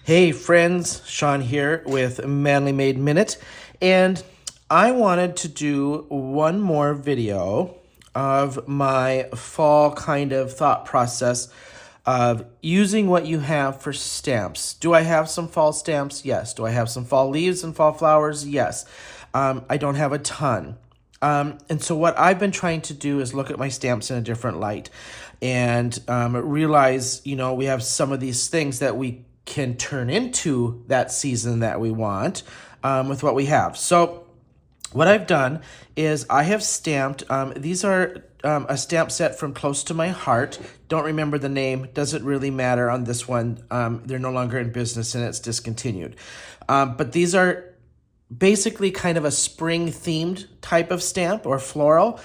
Hey friends, Sean here with Manly Made Minute, and I wanted to do one more video of my fall kind of thought process of using what you have for stamps. Do I have some fall stamps? Yes. Do I have some fall leaves and fall flowers? Yes. I don't have a ton. And so what I've been trying to do is look at my stamps in a different light and realize, we have some of these things that we can turn into that season that we want with what we have. So what I've done is I have stamped, these are a stamp set from Close to My Heart. Don't remember the name, doesn't really matter on this one. They're no longer in business and it's discontinued. But these are basically kind of a spring themed type of stamp or floral.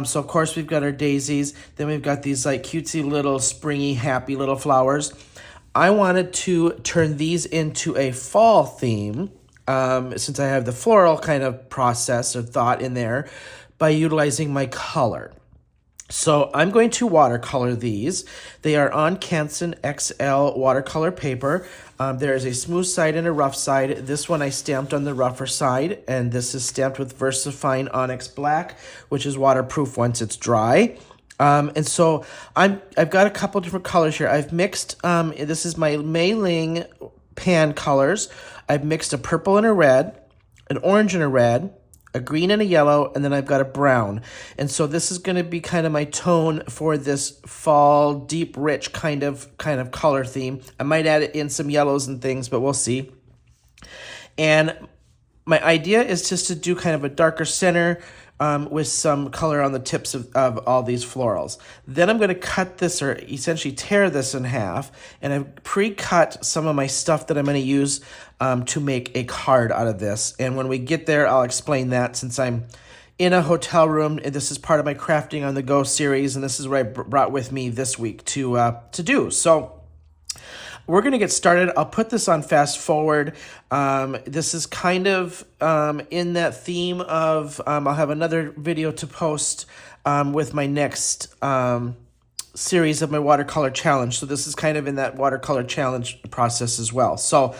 So of course we've got our daisies, then we've got these like cutesy little springy happy little flowers. I wanted to turn these into a fall theme since I have the floral kind of process or thought in there by utilizing my color. So I'm going to watercolor these. They are on Canson XL watercolor paper. There is a smooth side and a rough side. This one I stamped on the rougher side, and this is stamped with VersaFine Onyx Black, which is waterproof once it's dry. And so I've got a couple different colors here. I've mixed, this is my Mei Ling pan colors. I've mixed a purple and a red, an orange and a red, a green and a yellow, and then I've got a brown. And so this is going to be kind of my tone for this fall, deep, rich kind of color theme. I might add in some yellows and things, but we'll see. And my idea is just to do kind of a darker center with some color on the tips of all these florals. Then I'm going to cut this, or essentially tear this in half, and I've pre-cut some of my stuff that I'm going to use to make a card out of this. And when we get there, I'll explain that, since I'm in a hotel room, and this is part of my Crafting on the Go series, and this is what I brought with me this week to do. So we're going to get started. I'll put this on fast forward. This is kind of in that theme of, I'll have another video to post with my next series of my watercolor challenge. So this is kind of in that watercolor challenge process as well. So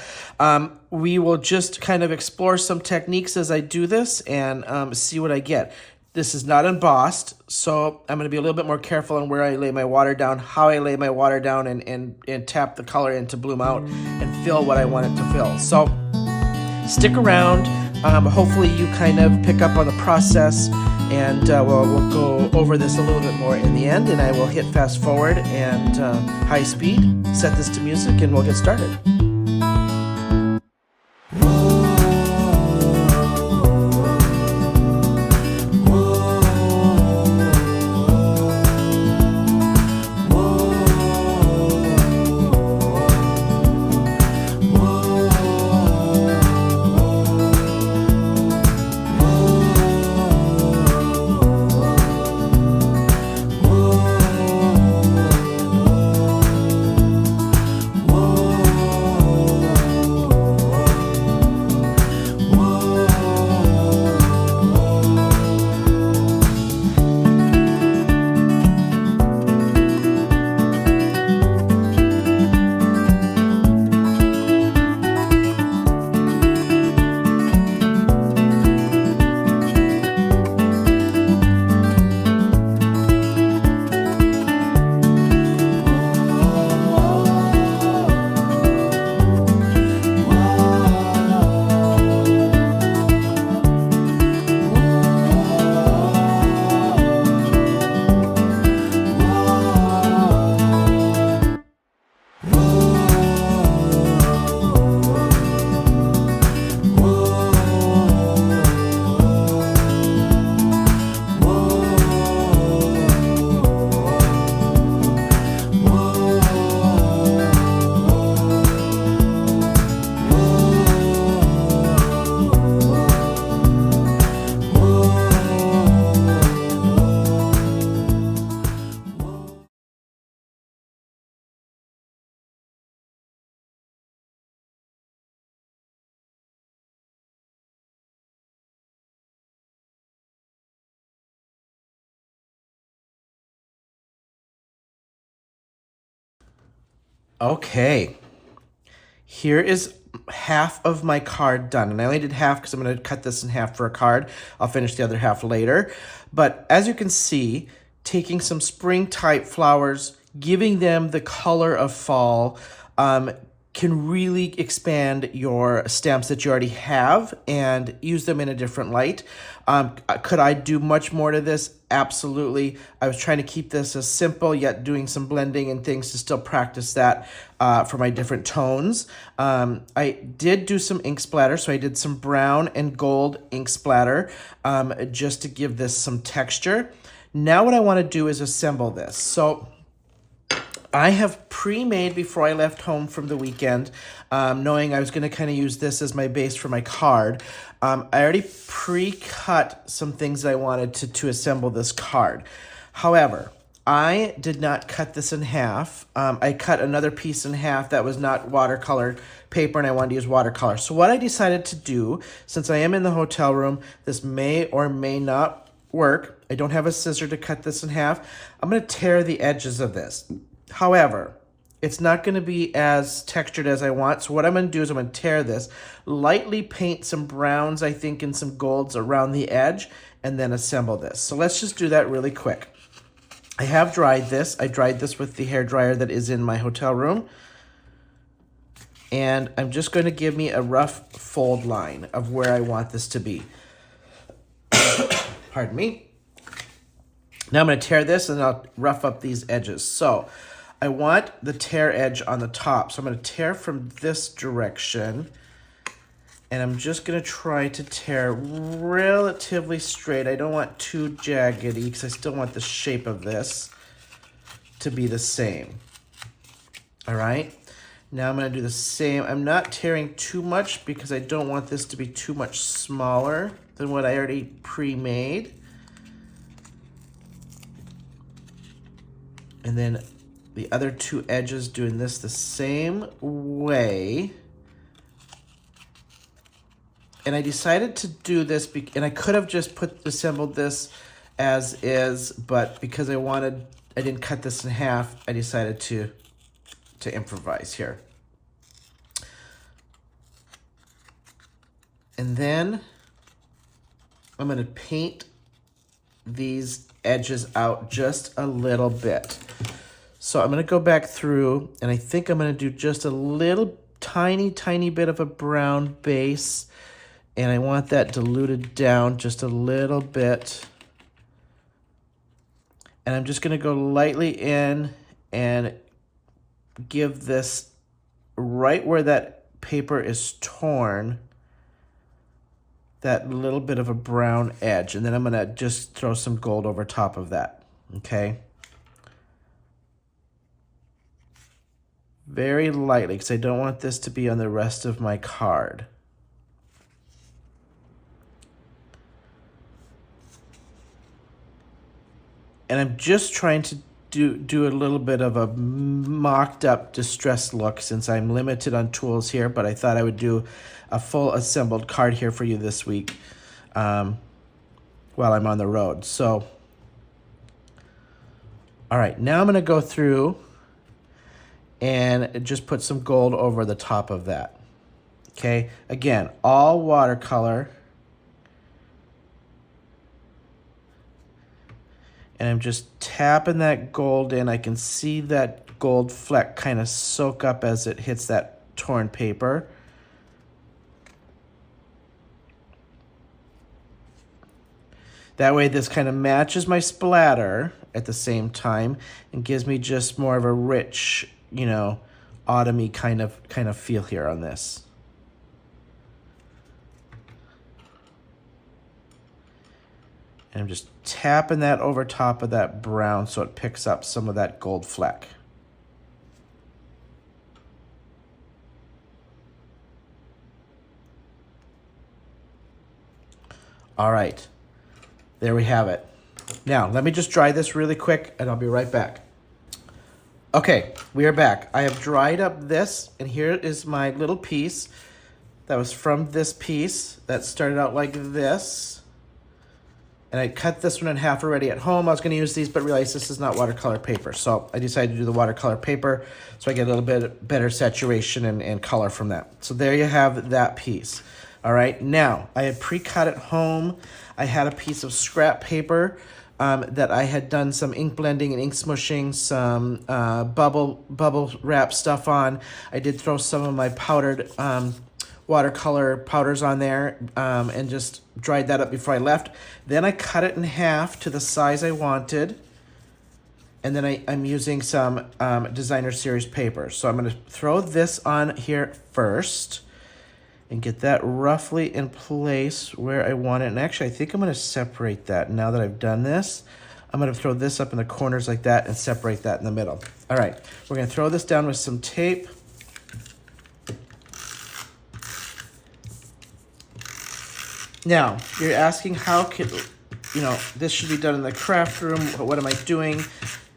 we will just kind of explore some techniques as I do this and see what I get. This is not embossed, so I'm going to be a little bit more careful on where I lay my water down, how I lay my water down, and tap the color in to bloom out and fill what I want it to fill. So stick around. Hopefully you kind of pick up on the process, and we'll go over this a little bit more in the end, and I will hit fast forward and high speed, set this to music, and we'll get started. Okay. Here is half of my card done. And I only did half because I'm going to cut this in half for a card. I'll finish the other half later. But as you can see, taking some spring type flowers, giving them the color of fall, can really expand your stamps that you already have and use them in a different light. Could I do much more to this? Absolutely. I was trying to keep this as simple, yet doing some blending and things to still practice that for my different tones. I did do some ink splatter, so I did some brown and gold ink splatter just to give this some texture. Now what I want to do is assemble this. So I have pre-made before I left home from the weekend, knowing I was going to kind of use this as my base for my card. I already pre-cut some things that I wanted to assemble this card. However, I did not cut this in half. I cut another piece in half that was not watercolor paper, and I wanted to use watercolor. So what I decided to do, since I am in the hotel room, this may or may not work. I don't have a scissor to cut this in half. I'm going to tear the edges of this. However, it's not going to be as textured as I want. So what I'm going to do is I'm going to tear this, lightly paint some browns, I think, and some golds around the edge, and then assemble this. So let's just do that really quick. I have dried this. I dried this with the hairdryer that is in my hotel room. And I'm just going to give me a rough fold line of where I want this to be. Pardon me. Now I'm going to tear this and I'll rough up these edges. So I want the tear edge on the top. So I'm going to tear from this direction. And I'm just going to try to tear relatively straight. I don't want too jaggedy because I still want the shape of this to be the same. All right. Now I'm going to do the same. I'm not tearing too much because I don't want this to be too much smaller than what I already pre-made. And then the other two edges, doing this the same way. And I decided to do this, and I could have just assembled this as is, but because I didn't cut this in half, I decided to improvise here. And then I'm going to paint these edges out just a little bit. So I'm going to go back through, and I think I'm going to do just a little tiny bit of a brown base, and I want that diluted down just a little bit. And I'm just going to go lightly in and give this right where that paper is torn, that little bit of a brown edge. And then I'm going to just throw some gold over top of that, okay? Very lightly, because I don't want this to be on the rest of my card. And I'm just trying to do a little bit of a mocked up distressed look since I'm limited on tools here, but I thought I would do a full assembled card here for you this week while I'm on the road. So, all right, now I'm going to go through and just put some gold over the top of that. Okay, again, all watercolor. And I'm just tapping that gold in. I can see that gold fleck kind of soak up as it hits that torn paper. That way this kind of matches my splatter at the same time and gives me just more of a rich, autumny kind of feel here on this. And I'm just tapping that over top of that brown so it picks up some of that gold fleck. All right, there we have it. Now, let me just dry this really quick and I'll be right back. Okay, we are back. I have dried up this, and here is my little piece that was from this piece that started out like this. And I cut this one in half already at home. I was going to use these, but realized this is not watercolor paper. So I decided to do the watercolor paper so I get a little bit better saturation and color from that. So there you have that piece. All right, now I had pre-cut at home. I had a piece of scrap paper that I had done some ink blending and ink smushing, some bubble wrap stuff on. I did throw some of my powdered watercolor powders on there and just dried that up before I left. Then I cut it in half to the size I wanted. And then I'm using some designer series paper. So I'm going to throw this on here first and get that roughly in place where I want it. And actually, I think I'm going to separate that now that I've done this. I'm going to throw this up in the corners like that and separate that in the middle. All right, we're going to throw this down with some tape. Now, you're asking how could, this should be done in the craft room. What am I doing?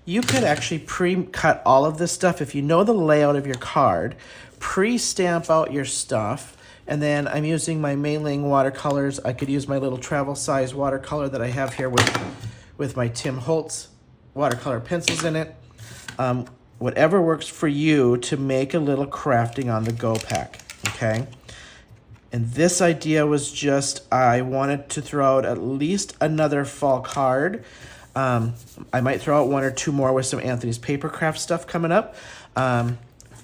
You could actually pre-cut all of this stuff. If you know the layout of your card, pre-stamp out your stuff. And then I'm using my Mailing watercolors. I could use my little travel size watercolor that I have here with my Tim Holtz watercolor pencils in it. Whatever works for you to make a little crafting on the go pack, okay? And this idea was just, I wanted to throw out at least another fall card. I might throw out one or two more with some Anthony's Papercraft stuff coming up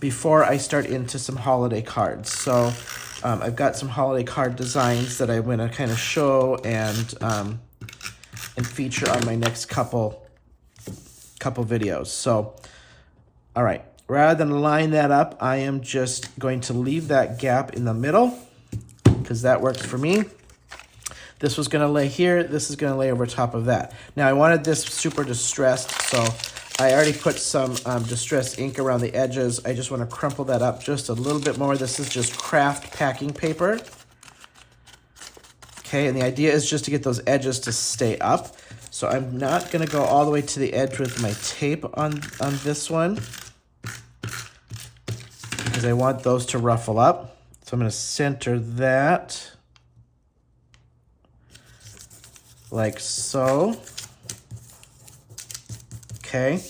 before I start into some holiday cards. So I've got some holiday card designs that I'm going to kind of show and feature on my next couple videos. So, all right, rather than line that up, I am just going to leave that gap in the middle, because that works for me. This was gonna lay here, this is gonna lay over top of that. Now I wanted this super distressed, so I already put some distressed ink around the edges. I just wanna crumple that up just a little bit more. This is just Kraft packing paper. Okay, and the idea is just to get those edges to stay up. So I'm not gonna go all the way to the edge with my tape on this one, because I want those to ruffle up. So I'm going to center that like so. Okay.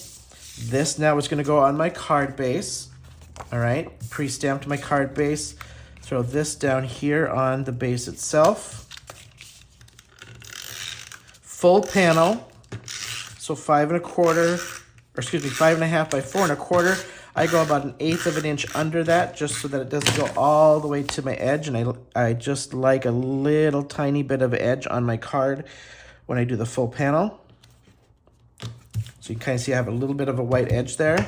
This now is going to go on my card base. All right. Pre-stamped my card base. Throw this down here on the base itself. Full panel. So 5 1/4 by 4 1/4. I go about 1/8 of an inch under that just so that it doesn't go all the way to my edge. And I just like a little tiny bit of edge on my card when I do the full panel. So you can kind of see I have a little bit of a white edge there.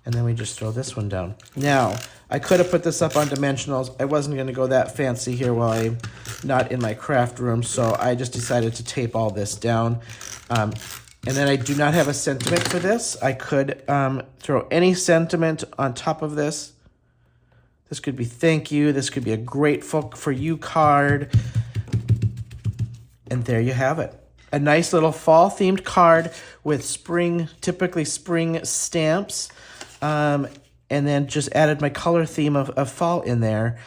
And then we just throw this one down. Now, I could have put this up on dimensionals. I wasn't going to go that fancy here while I'm not in my craft room. So I just decided to tape all this down. And then I do not have a sentiment for this. I could throw any sentiment on top of this. This could be thank you. This could be a grateful for you card. And there you have it. A nice little fall themed card with typically spring stamps. And then just added my color theme of fall in there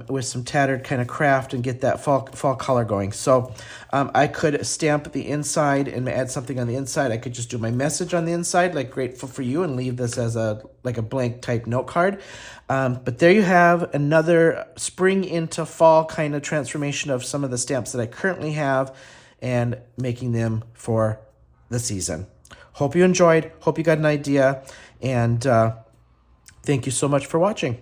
with some tattered kind of craft and get that fall color going. So I could stamp the inside and add something on the inside. I could just do my message on the inside, like grateful for you, and leave this as a blank type note card. But there you have another spring into fall kind of transformation of some of the stamps that I currently have and making them for the season. Hope you enjoyed. Hope you got an idea. And thank you so much for watching.